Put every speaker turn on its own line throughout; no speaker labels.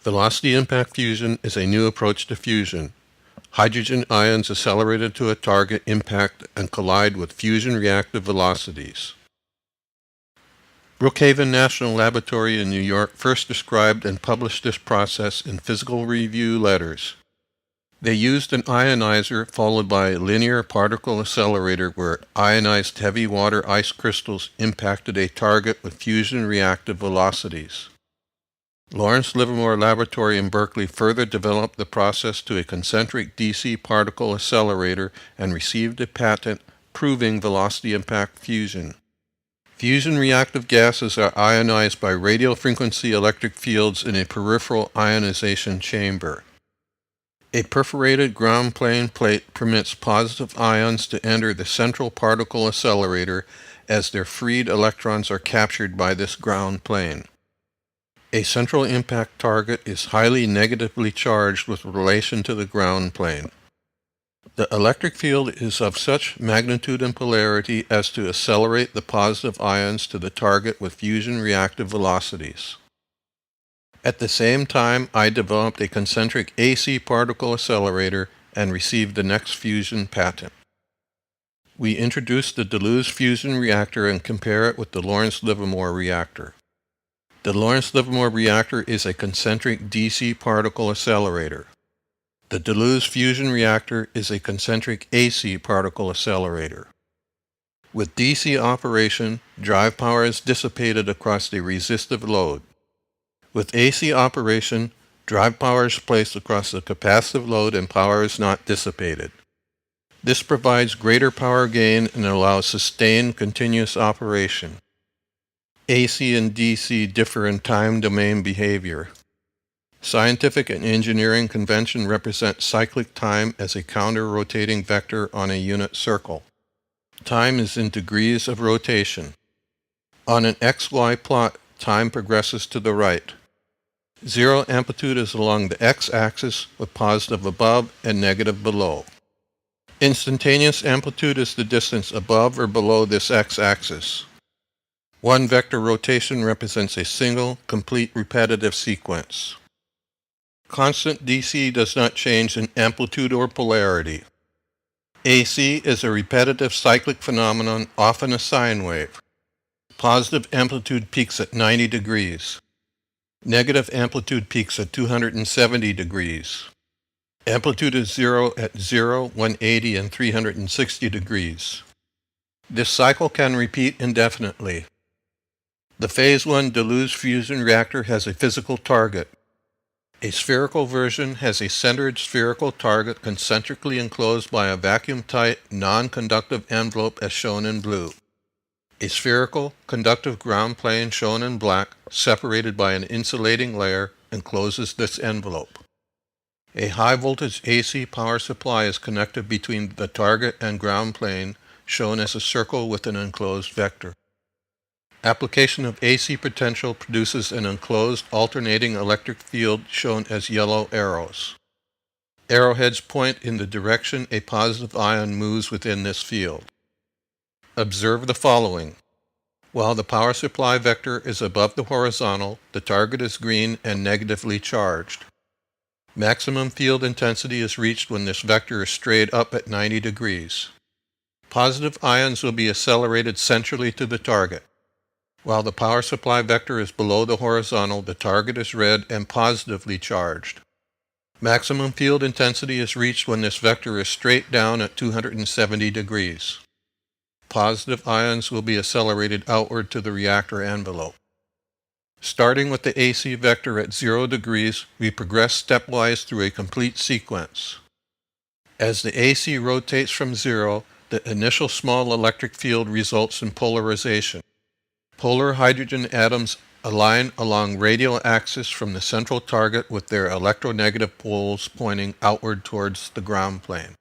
Velocity impact fusion is a new approach to fusion. Hydrogen ions accelerated to a target impact and collide with fusion reactive velocities. Brookhaven National Laboratory in New York first described and published this process in Physical Review letters. They used an ionizer followed by a linear particle accelerator where ionized heavy water ice crystals impacted a target with fusion reactive velocities. Lawrence Livermore Laboratory in Berkeley further developed the process to a concentric DC particle accelerator and received a patent proving velocity impact fusion. Fusion reactive gases are ionized by radial frequency electric fields in a peripheral ionization chamber. A perforated ground plane plate permits positive ions to enter the central particle accelerator as their freed electrons are captured by this ground plane. A central impact target is highly negatively charged with relation to the ground plane. The electric field is of such magnitude and polarity as to accelerate the positive ions to the target with fusion reactive velocities. At the same time, I developed a concentric AC particle accelerator and received the next fusion patent. We introduced the DeLuze fusion reactor and compare it with the Lawrence Livermore reactor. The Lawrence Livermore reactor is a concentric DC particle accelerator. The DeLuze fusion reactor is a concentric AC particle accelerator. With DC operation, drive power is dissipated across a resistive load. With AC operation, drive power is placed across the capacitive load and power is not dissipated. This provides greater power gain and allows sustained continuous operation. AC and DC differ in time domain behavior. Scientific and engineering convention represent cyclic time as a counter-rotating vector on a unit circle. Time is in degrees of rotation. On an XY plot, time progresses to the right. Zero amplitude is along the x-axis with positive above and negative below. Instantaneous amplitude is the distance above or below this x-axis. One vector rotation represents a single, complete repetitive sequence. Constant DC does not change in amplitude or polarity. AC is a repetitive cyclic phenomenon, often a sine wave. Positive amplitude peaks at 90 degrees. Negative amplitude peaks at 270 degrees. Amplitude is zero at 0, 180, and 360 degrees. This cycle can repeat indefinitely. The Phase I DeLuze fusion reactor has a physical target. A spherical version has a centered spherical target concentrically enclosed by a vacuum-tight, non-conductive envelope as shown in blue. A spherical, conductive ground plane shown in black, separated by an insulating layer, encloses this envelope. A high-voltage AC power supply is connected between the target and ground plane, shown as a circle with an enclosed vector. Application of AC potential produces an enclosed alternating electric field shown as yellow arrows. Arrowheads point in the direction a positive ion moves within this field. Observe the following. While the power supply vector is above the horizontal, the target is green and negatively charged. Maximum field intensity is reached when this vector is straight up at 90 degrees. Positive ions will be accelerated centrally to the target. While the power supply vector is below the horizontal, the target is red and positively charged. Maximum field intensity is reached when this vector is straight down at 270 degrees. Positive ions will be accelerated outward to the reactor envelope. Starting with the AC vector at 0 degrees, we progress stepwise through a complete sequence. As the AC rotates from 0, the initial small electric field results in polarization. Polar hydrogen atoms align along radial axis from the central target with their electronegative poles pointing outward towards the ground plane.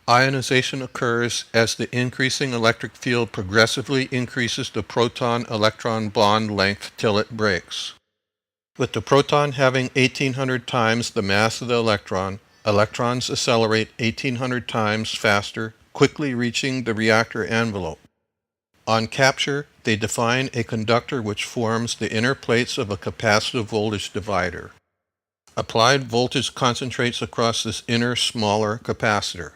Ionization occurs as the increasing electric field progressively increases the proton-electron bond length till it breaks. With the proton having 1800 times the mass of the electron, electrons accelerate 1800 times faster, quickly reaching the reactor envelope. On capture, they define a conductor which forms the inner plates of a capacitive voltage divider. Applied voltage concentrates across this inner, smaller capacitor.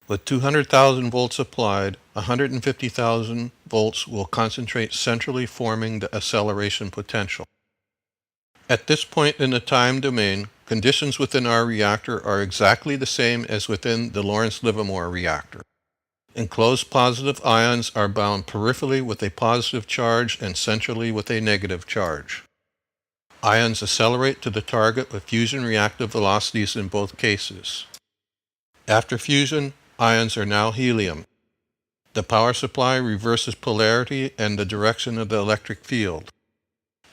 With 200,000 volts applied, 150,000 volts will concentrate centrally, forming the acceleration potential. At this point in the time domain, conditions within our reactor are exactly the same as within the Lawrence-Livermore reactor. Enclosed positive ions are bound peripherally with a positive charge and centrally with a negative charge. Ions accelerate to the target with fusion reactive velocities in both cases. After fusion, ions are now helium. The power supply reverses polarity and the direction of the electric field.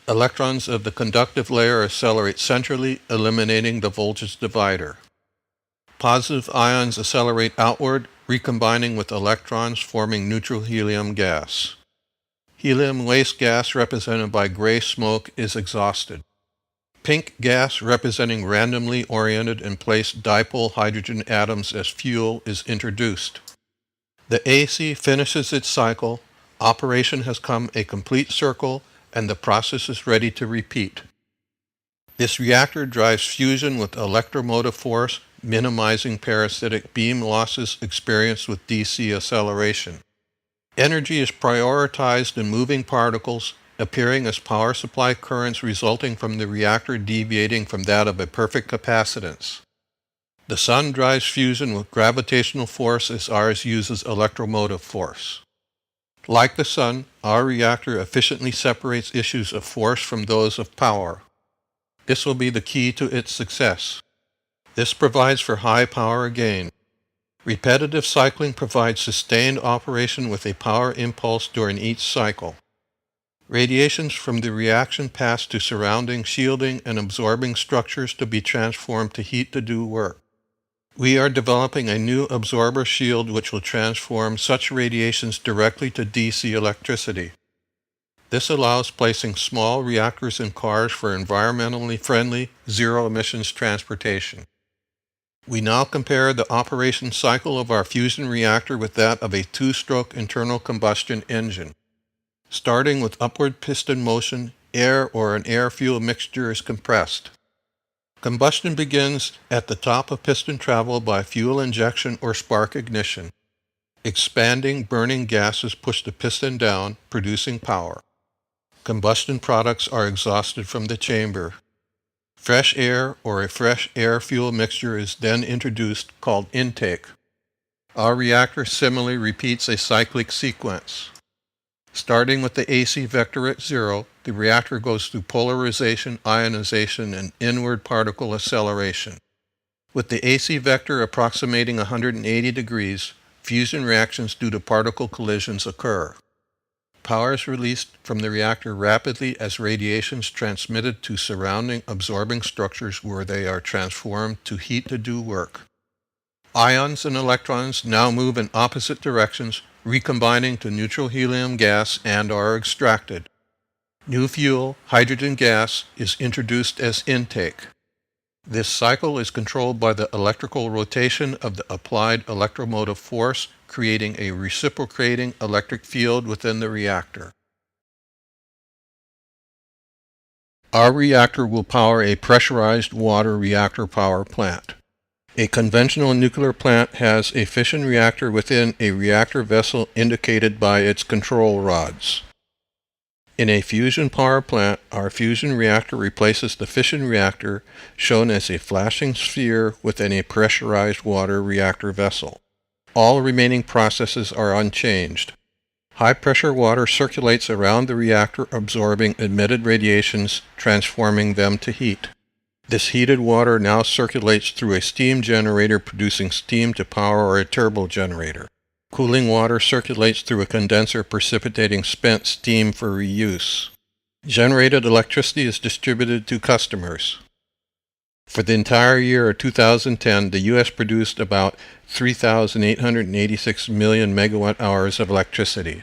Electrons of the conductive layer accelerate centrally, eliminating the voltage divider. Positive ions accelerate outward, recombining with electrons, forming neutral helium gas. Helium waste gas, represented by gray smoke, is exhausted. Pink gas, representing randomly oriented and placed dipole hydrogen atoms as fuel, is introduced. The AC finishes its cycle, operation has come a complete circle, and the process is ready to repeat. This reactor drives fusion with electromotive force, minimizing parasitic beam losses experienced with DC acceleration. Energy is prioritized in moving particles, appearing as power supply currents resulting from the reactor deviating from that of a perfect capacitance. The sun drives fusion with gravitational force as ours uses electromotive force. Like the sun, our reactor efficiently separates issues of force from those of power. This will be the key to its success. This provides for high power gain. Repetitive cycling provides sustained operation with a power impulse during each cycle. Radiations from the reaction pass to surrounding, shielding, and absorbing structures to be transformed to heat to do work. We are developing a new absorber shield which will transform such radiations directly to DC electricity. This allows placing small reactors in cars for environmentally friendly, zero-emissions transportation. We now compare the operation cycle of our fusion reactor with that of a two-stroke internal combustion engine. Starting with upward piston motion, air or an air-fuel mixture is compressed. Combustion begins at the top of piston travel by fuel injection or spark ignition. Expanding, burning gases push the piston down, producing power. Combustion products are exhausted from the chamber. Fresh air or a fresh air-fuel mixture is then introduced, called intake. Our reactor similarly repeats a cyclic sequence. Starting with the AC vector at 0, the reactor goes through polarization, ionization, and inward particle acceleration. With the AC vector approximating 180 degrees, fusion reactions due to particle collisions occur. Power is released from the reactor rapidly as radiations transmitted to surrounding absorbing structures where they are transformed to heat to do work. Ions and electrons now move in opposite directions, recombining to neutral helium gas and are extracted. New fuel, hydrogen gas, is introduced as intake. This cycle is controlled by the electrical rotation of the applied electromotive force, creating a reciprocating electric field within the reactor. Our reactor will power a pressurized water reactor power plant. A conventional nuclear plant has a fission reactor within a reactor vessel indicated by its control rods. In a fusion power plant, our fusion reactor replaces the fission reactor, shown as a flashing sphere within a pressurized water reactor vessel. All remaining processes are unchanged. High-pressure water circulates around the reactor, absorbing emitted radiations, transforming them to heat. This heated water now circulates through a steam generator, producing steam to power a turbo generator. Cooling water circulates through a condenser, precipitating spent steam for reuse. Generated electricity is distributed to customers. For the entire year of 2010, the U.S. produced about 3,886 million megawatt-hours of electricity.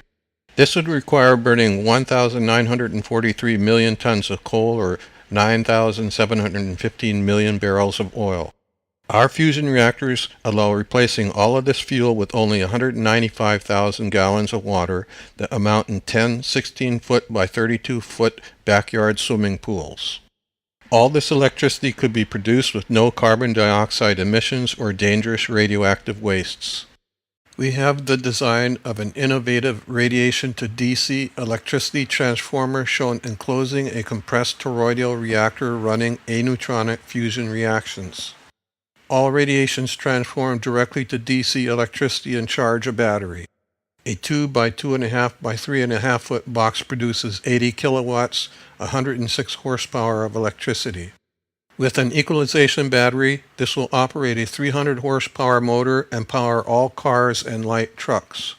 This would require burning 1,943 million tons of coal or 9,715 million barrels of oil. Our fusion reactors allow replacing all of this fuel with only 195,000 gallons of water that amount in 10 16-foot by 32-foot backyard swimming pools. All this electricity could be produced with no carbon dioxide emissions or dangerous radioactive wastes. We have the design of an innovative radiation to DC electricity transformer shown enclosing a compressed toroidal reactor running aneutronic fusion reactions. All radiations transform directly to DC electricity and charge a battery. A 2 by 2.5 by 3.5 foot box produces 80 kilowatts, 106 horsepower of electricity. With an equalization battery, this will operate a 300 horsepower motor and power all cars and light trucks.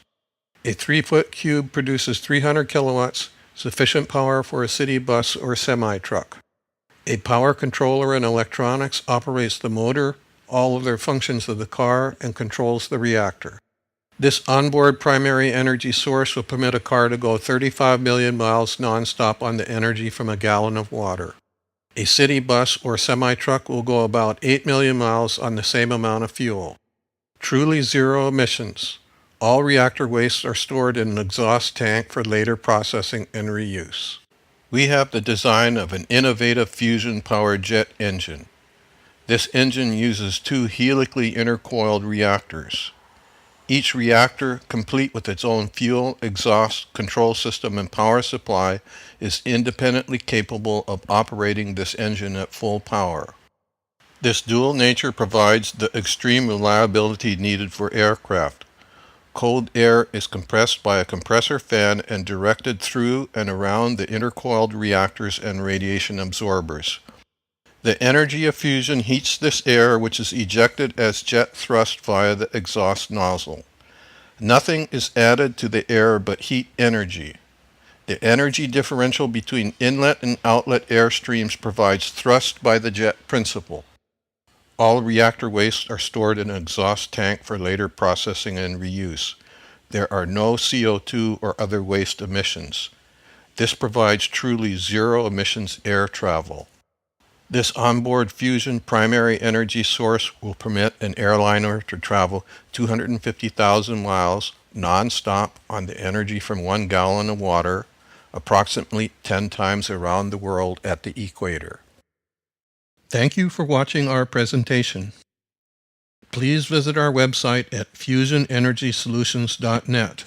A 3-foot cube produces 300 kilowatts, sufficient power for a city bus or semi-truck. A power controller and electronics operates the motor, all other functions of the car, and controls the reactor. This onboard primary energy source will permit a car to go 35 million miles nonstop on the energy from a gallon of water. A city bus or semi-truck will go about 8 million miles on the same amount of fuel. Truly zero emissions. All reactor wastes are stored in an exhaust tank for later processing and reuse. We have the design of an innovative fusion-powered jet engine. This engine uses 2 helically intercoiled reactors. Each reactor, complete with its own fuel, exhaust, control system, and power supply, is independently capable of operating this engine at full power. This dual nature provides the extreme reliability needed for aircraft. Cold air is compressed by a compressor fan and directed through and around the intercoiled reactors and radiation absorbers. The energy of fusion heats this air, which is ejected as jet thrust via the exhaust nozzle. Nothing is added to the air but heat energy. The energy differential between inlet and outlet air streams provides thrust by the jet principle. All reactor wastes are stored in an exhaust tank for later processing and reuse. There are no CO2 or other waste emissions. This provides truly zero emissions air travel. This onboard fusion primary energy source will permit an airliner to travel 250,000 miles non-stop on the energy from 1 gallon of water, approximately 10 times around the world at the equator. Thank you for watching our presentation. Please visit our website at fusionenergysolutions.net.